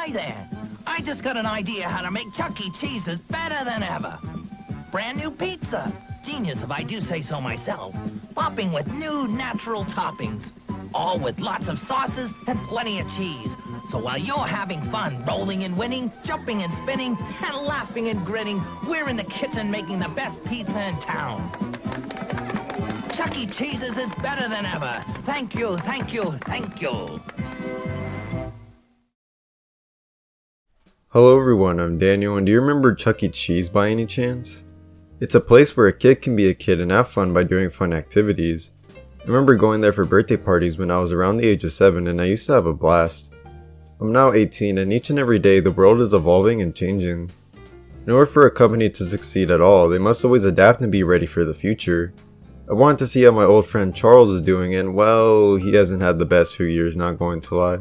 Hi there. I just got an idea how to make Chuck E. Cheese's better than ever. Brand new pizza. Genius if I do say so myself. Popping with new natural toppings. All with lots of sauces and plenty of cheese. So while you're having fun rolling and winning, jumping and spinning, and laughing and grinning, we're in the kitchen making the best pizza in town. Chuck E. Cheese's is better than ever. Thank you, thank you, thank you. Hello everyone, I'm Daniel, and do you remember Chuck E. Cheese by any chance? It's a place where a kid can be a kid and have fun by doing fun activities. I remember going there for birthday parties when I was around the age of 7 and I used to have a blast. I'm now 18 and each and every day the world is evolving and changing. In order for a company to succeed at all, they must always adapt and be ready for the future. I wanted to see how my old friend Charles is doing and well, he hasn't had the best few years, not going to lie.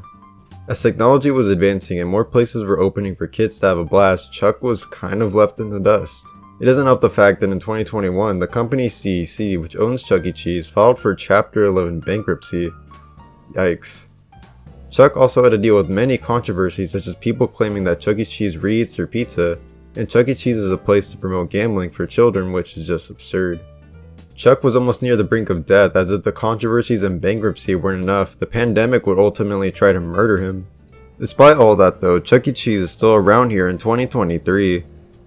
As technology was advancing and more places were opening for kids to have a blast, Chuck was kind of left in the dust. It doesn't help the fact that in 2021, the company CEC, which owns Chuck E. Cheese, filed for Chapter 11 bankruptcy. Yikes. Chuck also had to deal with many controversies such as people claiming that Chuck E. Cheese re-eats their pizza, and Chuck E. Cheese is a place to promote gambling for children, which is just absurd. Chuck was almost near the brink of death, as if the controversies and bankruptcy weren't enough, the pandemic would ultimately try to murder him. Despite all that though, Chuck E. Cheese is still around here in 2023.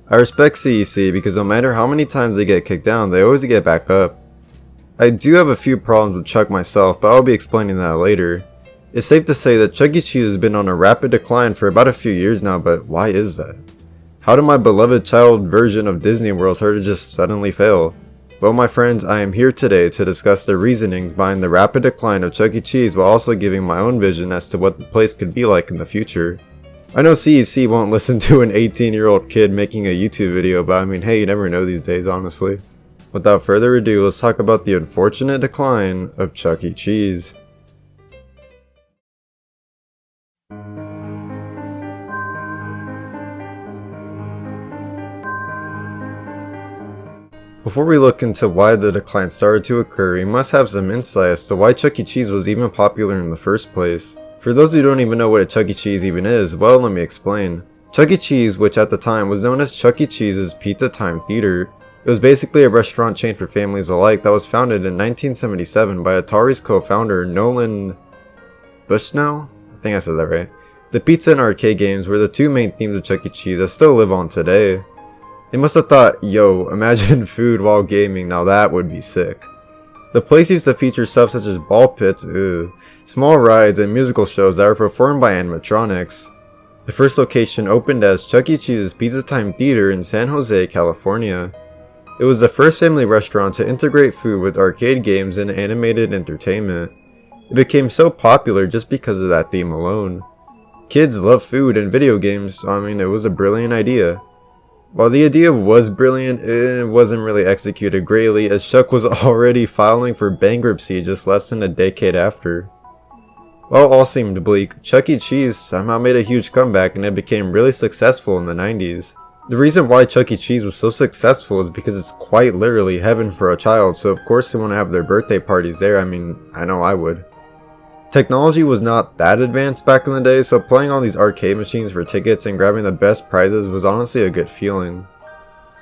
I respect CEC because no matter how many times they get kicked down, they always get back up. I do have a few problems with Chuck myself, but I'll be explaining that later. It's safe to say that Chuck E. Cheese has been on a rapid decline for about a few years now, but why is that? How did my beloved child version of Disney World start to just suddenly fail? Well my friends, I am here today to discuss the reasonings behind the rapid decline of Chuck E. Cheese while also giving my own vision as to what the place could be like in the future. I know CEC won't listen to an 18-year-old kid making a YouTube video, but I mean hey, you never know these days honestly. Without further ado, let's talk about the unfortunate decline of Chuck E. Cheese. Before we look into why the decline started to occur, we must have some insight as to why Chuck E. Cheese was even popular in the first place. For those who don't even know what a Chuck E. Cheese even is, well let me explain. Chuck E. Cheese, which at the time was known as Chuck E. Cheese's Pizza Time Theater, it was basically a restaurant chain for families alike that was founded in 1977 by Atari's co-founder Nolan Bushnell? I think I said that right. The pizza and arcade games were the two main themes of Chuck E. Cheese that still live on today. They must have thought, yo, imagine food while gaming, now that would be sick. The place used to feature stuff such as ball pits, small rides, and musical shows that were performed by animatronics. The first location opened as Chuck E. Cheese's Pizza Time Theater in San Jose, California. It was the first family restaurant to integrate food with arcade games and animated entertainment. It became so popular just because of that theme alone. Kids love food and video games, so I mean it was a brilliant idea. While the idea was brilliant, it wasn't really executed greatly as Chuck was already filing for bankruptcy just less than a decade after. While all seemed bleak, Chuck E. Cheese somehow made a huge comeback and it became really successful in the 90s. The reason why Chuck E. Cheese was so successful is because it's quite literally heaven for a child, so of course they want to have their birthday parties there. I mean, I know I would. Technology was not that advanced back in the day, so playing on these arcade machines for tickets and grabbing the best prizes was honestly a good feeling.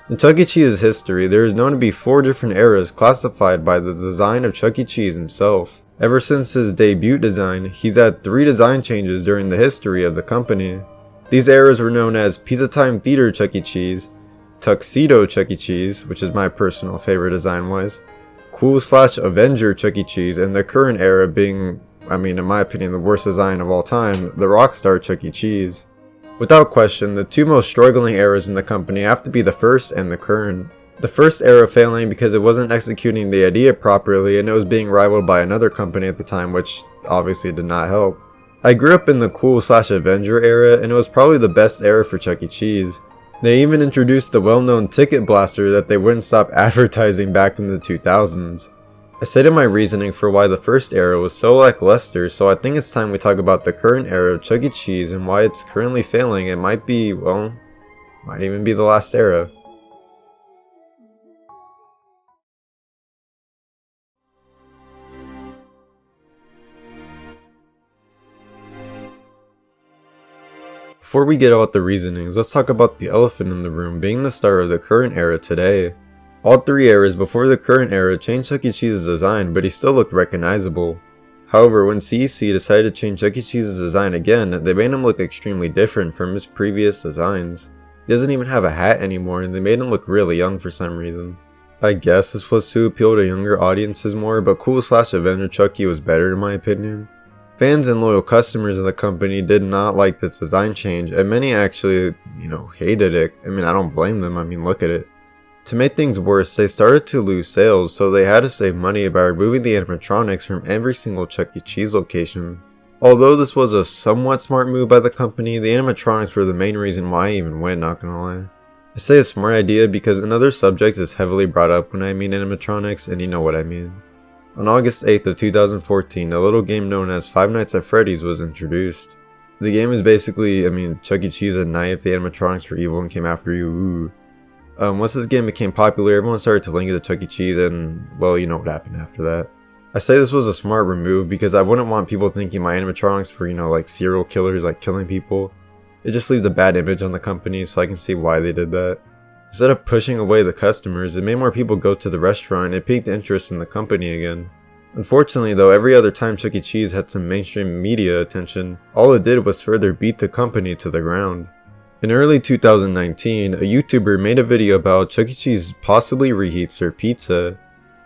In Chuck E. Cheese's history, there is known to be 4 different eras classified by the design of Chuck E. Cheese himself. Ever since his debut design, he's had 3 design changes during the history of the company. These eras were known as Pizza Time Theater Chuck E. Cheese, Tuxedo Chuck E. Cheese, which is my personal favorite design-wise, Cool/Avenger Chuck E. Cheese, and the current era being, I mean in my opinion, the worst design of all time, the Rockstar Chuck E. Cheese. Without question, the 2 most struggling eras in the company have to be the first and the current. The first era failing because it wasn't executing the idea properly and it was being rivaled by another company at the time, which obviously did not help. I grew up in the Cool/Avenger era and it was probably the best era for Chuck E. Cheese. They even introduced the well-known ticket blaster that they wouldn't stop advertising back in the 2000s. I stated my reasoning for why the first era was so lackluster, so I think it's time we talk about the current era of Chuck E. Cheese and why it's currently failing and might be, well, might even be the last era. Before we get about the reasonings, let's talk about the elephant in the room being the start of the current era today. All three eras before the current era changed Chuck E. Cheese's design, but he still looked recognizable. However, when CEC decided to change Chuck E. Cheese's design again, they made him look extremely different from his previous designs. He doesn't even have a hat anymore, and they made him look really young for some reason. I guess this was to appeal to younger audiences more, but Cool/Avenger Chucky was better in my opinion. Fans and loyal customers of the company did not like this design change, and many actually, hated it. I mean, I don't blame them, look at it. To make things worse, they started to lose sales, so they had to save money by removing the animatronics from every single Chuck E. Cheese location. Although this was a somewhat smart move by the company, the animatronics were the main reason why I even went, not gonna lie. I say a smart idea because another subject is heavily brought up when I mean animatronics, and you know what I mean. On August 8th of 2014, a little game known as Five Nights at Freddy's was introduced. The game is basically, Chuck E. Cheese at night if the animatronics were evil and came after you, ooh. Once this game became popular, everyone started to link it to Chuck E. Cheese, and, well, you know what happened after that. I say this was a smart remove because I wouldn't want people thinking my animatronics were, like serial killers, like killing people. It just leaves a bad image on the company, so I can see why they did that. Instead of pushing away the customers, it made more people go to the restaurant and it piqued interest in the company again. Unfortunately though, every other time Chuck E. Cheese had some mainstream media attention, all it did was further beat the company to the ground. In early 2019, a YouTuber made a video about Chuck E. Cheese possibly reheats their pizza.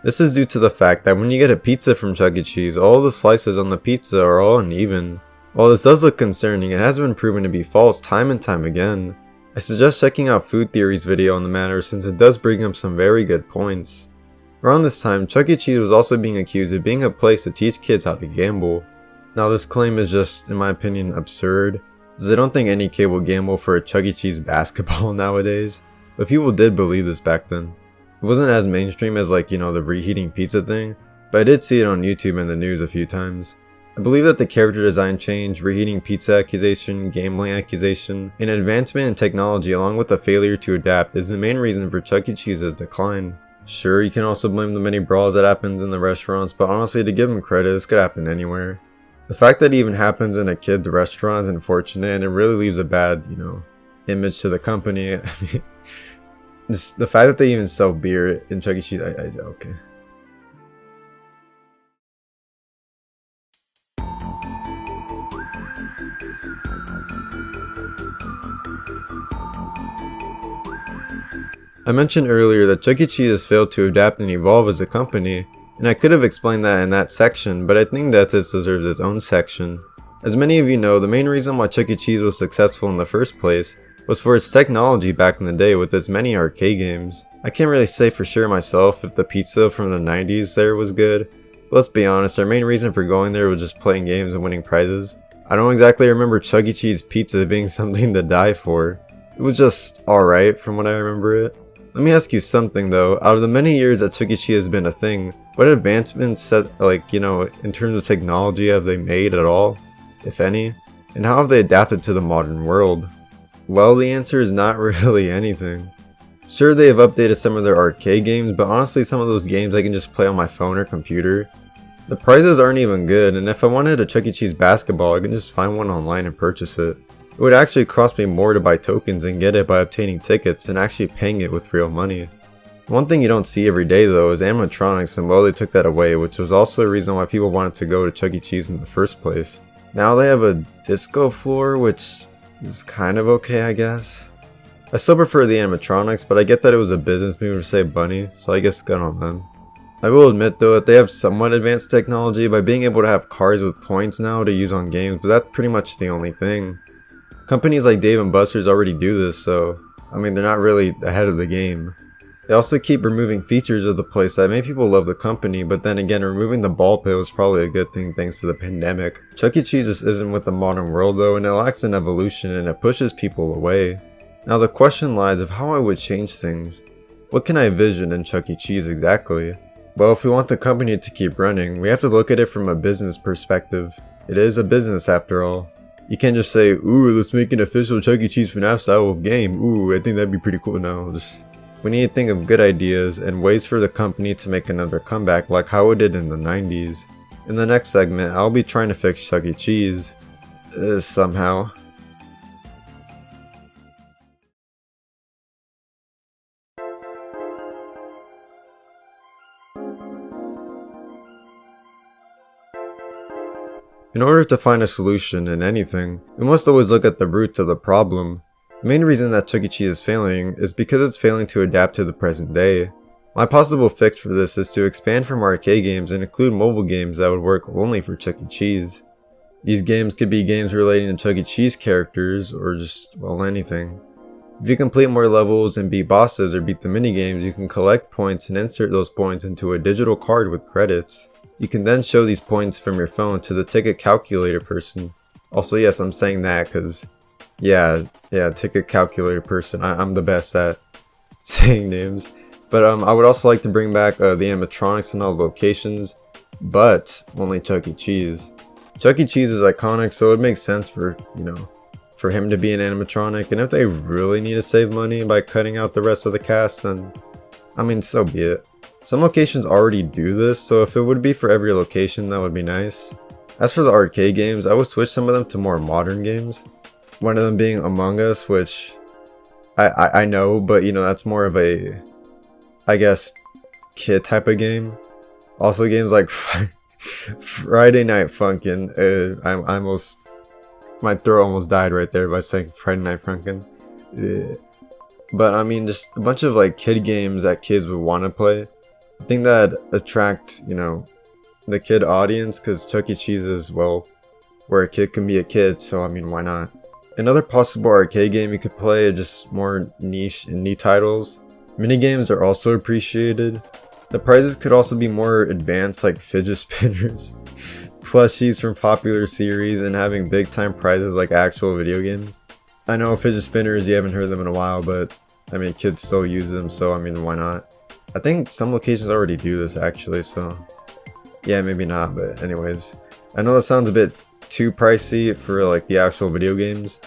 This is due to the fact that when you get a pizza from Chuck E. Cheese, all the slices on the pizza are all uneven. While this does look concerning, it has been proven to be false time and time again. I suggest checking out Food Theory's video on the matter since it does bring up some very good points. Around this time, Chuck E. Cheese was also being accused of being a place to teach kids how to gamble. Now this claim is just, in my opinion, absurd, as I don't think any kid will gamble for a Chuck E. Cheese basketball nowadays, but people did believe this back then. It wasn't as mainstream as the reheating pizza thing, but I did see it on YouTube and the news a few times. I believe that the character design change, reheating pizza accusation, gambling accusation, and advancement in technology along with the failure to adapt is the main reason for Chuck E. Cheese's decline. Sure, you can also blame the many brawls that happens in the restaurants, but honestly, to give him credit, this could happen anywhere. The fact that it even happens in a kid's restaurant is unfortunate, and it really leaves a bad, image to the company. The fact that they even sell beer in Chuck E. Cheese, okay. I mentioned earlier that Chuck E. Cheese has failed to adapt and evolve as a company, and I could have explained that in that section, but I think that this deserves its own section. As many of you know, the main reason why Chuck E. Cheese was successful in the first place was for its technology back in the day with its many arcade games. I can't really say for sure myself if the pizza from the 90s there was good, but let's be honest, our main reason for going there was just playing games and winning prizes. I don't exactly remember Chuck E. Cheese pizza being something to die for. It was just alright from what I remember it. Let me ask you something though, out of the many years that Chuck E. Cheese has been a thing, what advancements in terms of technology have they made at all, if any? And how have they adapted to the modern world? Well, the answer is not really anything. Sure, they have updated some of their arcade games, but honestly some of those games I can just play on my phone or computer. The prizes aren't even good, and if I wanted a Chuck E. Cheese basketball, I can just find one online and purchase it. It would actually cost me more to buy tokens and get it by obtaining tickets and actually paying it with real money. One thing you don't see every day though is animatronics, and well, they took that away, which was also a reason why people wanted to go to Chuck E. Cheese in the first place. Now they have a disco floor, which is kind of okay, I guess. I still prefer the animatronics, but I get that it was a business move to save money, so I guess good on them. I will admit though that they have somewhat advanced technology by being able to have cards with points now to use on games, but that's pretty much the only thing. Companies like Dave & Buster's already do this, so they're not really ahead of the game. They also keep removing features of the place that make people love the company, but then again, removing the ball pit was probably a good thing thanks to the pandemic. Chuck E. Cheese just isn't with the modern world though, and it lacks an evolution and it pushes people away. Now the question lies of how I would change things. What can I envision in Chuck E. Cheese exactly? Well, if we want the company to keep running, we have to look at it from a business perspective. It is a business after all. You can't just say, ooh, let's make an official Chuck E. Cheese FNAF style of game. Ooh, I think that'd be pretty cool now. We need to think of good ideas and ways for the company to make another comeback like how it did in the 90s. In the next segment, I'll be trying to fix Chuck E. Cheese. Somehow. In order to find a solution in anything, we must always look at the roots of the problem. The main reason that Chuck E. Cheese is failing is because it's failing to adapt to the present day. My possible fix for this is to expand from arcade games and include mobile games that would work only for Chuck E. Cheese. These games could be games relating to Chuck E. Cheese characters or just, well, anything. If you complete more levels and beat bosses or beat the minigames, you can collect points and insert those points into a digital card with credits. You can then show these points from your phone to the ticket calculator person. Also, yes, I'm saying that because, yeah, ticket calculator person. I'm the best at saying names. But I would also like to bring back the animatronics in all locations, but only Chuck E. Cheese. Chuck E. Cheese is iconic, so it makes sense for, for him to be an animatronic. And if they really need to save money by cutting out the rest of the cast, then, I mean, so be it. Some locations already do this, so if it would be for every location, that would be nice. As for the arcade games, I would switch some of them to more modern games. One of them being Among Us, which I know, but that's more of a, I guess, kid type of game. Also games like Friday Night Funkin'. My throat almost died right there by saying Friday Night Funkin'. But I mean, just a bunch of like kid games that kids would want to play. I think that attract, the kid audience, because Chuck E. Cheese is, well, where a kid can be a kid, so I mean, why not? Another possible arcade game you could play, just more niche indie titles. Minigames are also appreciated. The prizes could also be more advanced, like fidget spinners, plushies from popular series, and having big time prizes like actual video games. I know fidget spinners, you haven't heard them in a while, but I mean, kids still use them, so I mean, why not? I think some locations already do this actually, so yeah, maybe not, but anyways. I know that sounds a bit too pricey for like the actual video games,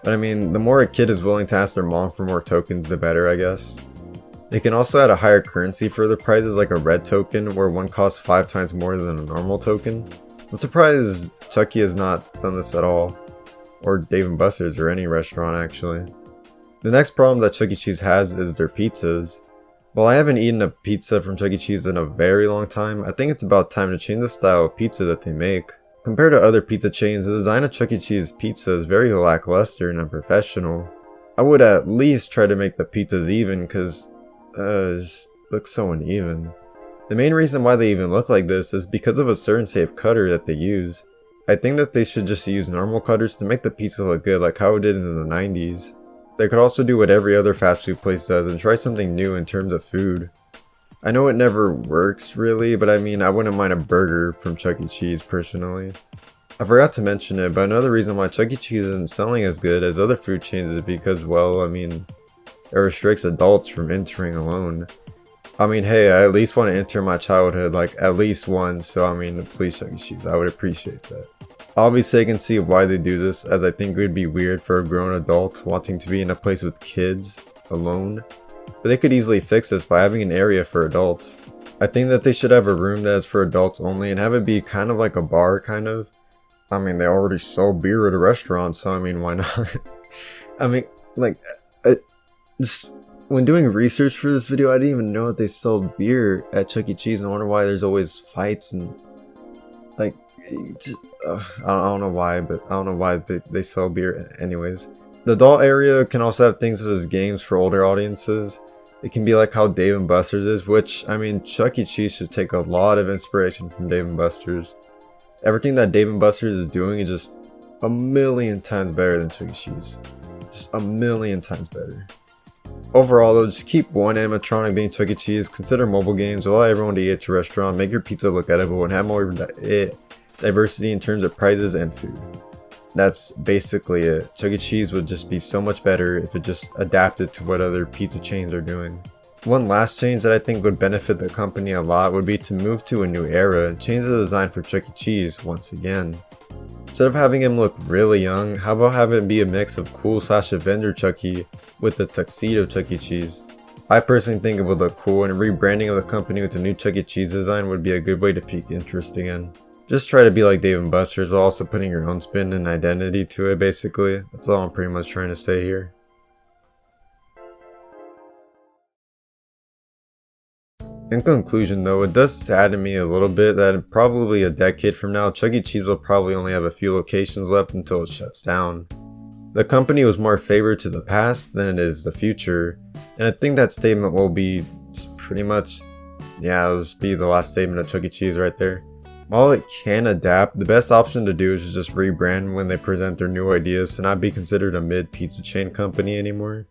but I mean, the more a kid is willing to ask their mom for more tokens, the better, I guess. They can also add a higher currency for the prizes, like a red token, where one costs 5 times more than a normal token. I'm surprised Chucky has not done this at all, or Dave & Buster's, or any restaurant actually. The next problem that Chuck E. Cheese has is their pizzas. While I haven't eaten a pizza from Chuck E. Cheese in a very long time, I think it's about time to change the style of pizza that they make. Compared to other pizza chains, the design of Chuck E. Cheese pizza is very lackluster and unprofessional. I would at least try to make the pizzas even, cause it just looks so uneven. The main reason why they even look like this is because of a certain safe cutter that they use. I think that they should just use normal cutters to make the pizza look good, like how it did in the 90s. They could also do what every other fast food place does and try something new in terms of food. I know it never works really, but I mean, I wouldn't mind a burger from Chuck E. Cheese personally. I forgot to mention it, but another reason why Chuck E. Cheese isn't selling as good as other food chains is because, well, I mean, it restricts adults from entering alone. I mean, hey, I at least want to enter my childhood, like, at least once, so I mean, please Chuck E. Cheese, I would appreciate that. Obviously, I can see why they do this, as I think it would be weird for a grown adult wanting to be in a place with kids alone. But they could easily fix this by having an area for adults. I think that they should have a room that is for adults only and have it be kind of like a bar, kind of. I mean, they already sell beer at a restaurant, so I mean, why not? I mean, like, just when doing research for this video, I didn't even know that they sell beer at Chuck E. Cheese, and I wonder why there's always fights and, like, just, I don't know why, but I don't know why they sell beer anyways. The adult area can also have things such as games for older audiences. It can be like how Dave & Buster's is, which, I mean, Chuck E. Cheese should take a lot of inspiration from Dave & Buster's. Everything that Dave & Buster's is doing is just a million times better than Chuck E. Cheese. Just a million times better. Overall though, just keep one animatronic being Chuck E. Cheese, consider mobile games, allow everyone to eat at your restaurant, make your pizza look edible, and have more diversity in terms of prizes and food. That's basically it. Chuck E. Cheese would just be so much better if it just adapted to what other pizza chains are doing. One last change that I think would benefit the company a lot would be to move to a new era and change the design for Chuck E. Cheese once again. Instead of having him look really young, how about having it be a mix of cool / Avenger Chuck E. with the tuxedo Chuck E. Cheese? I personally think it would look cool, and a rebranding of the company with a new Chuck E. Cheese design would be a good way to pique interest again. Just try to be like Dave & Buster's while also putting your own spin and identity to it, basically. That's all I'm pretty much trying to say here. In conclusion though, it does sadden me a little bit that probably a decade from now, Chuck E. Cheese will probably only have a few locations left until it shuts down. The company was more favored to the past than it is the future, and I think that statement will be pretty much, it'll just be the last statement of Chuck E. Cheese right there. While it can adapt, the best option to do is just rebrand when they present their new ideas to not be considered a mid-pizza chain company anymore.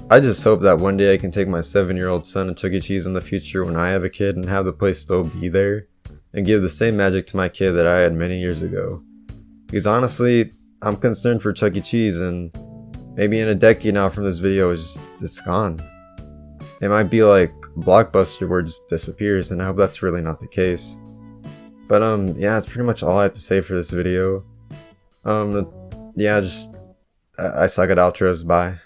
I just hope that one day I can take my 7-year-old son to Chuck E. Cheese in the future when I have a kid and have the place still be there, and give the same magic to my kid that I had many years ago. Because honestly, I'm concerned for Chuck E. Cheese, and maybe in a decade now from this video, it's gone. It might be like Blockbuster where it just disappears, and I hope that's really not the case. But that's pretty much all I have to say for this video. I suck at outros, bye.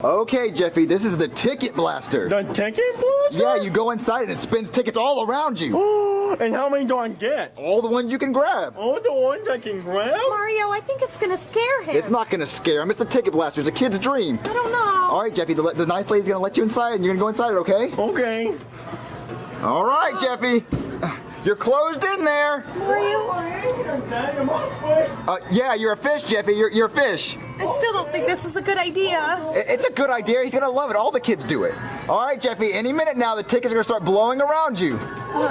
Okay, Jeffy, this is the ticket blaster. The ticket blaster? Yeah, you go inside and it spins tickets all around you. Oh, and how many do I get? All the ones you can grab. All the ones I can grab? Mario, I think it's gonna scare him. It's not gonna scare him. It's a ticket blaster. It's a kid's dream. I don't know. All right, Jeffy, the nice lady's gonna let you inside and you're gonna go inside it, okay? Okay. All right, Jeffy. You're closed in there. Mario, Yeah, you're a fish, Jeffy. You're a fish. I still don't think this is a good idea. It's a good idea. He's gonna love it. All the kids do it. All right, Jeffy. Any minute now, the tickets are gonna start blowing around you. Oh, we've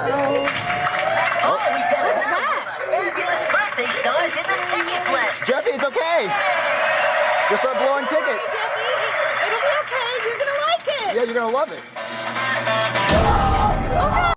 got What's that? fabulous birthday stars in the ticket blast. Jeffy, it's okay. Just start blowing Hey, tickets. Jeffy, it'll be okay. You're gonna like it. Yeah, you're gonna love it. Oh, no.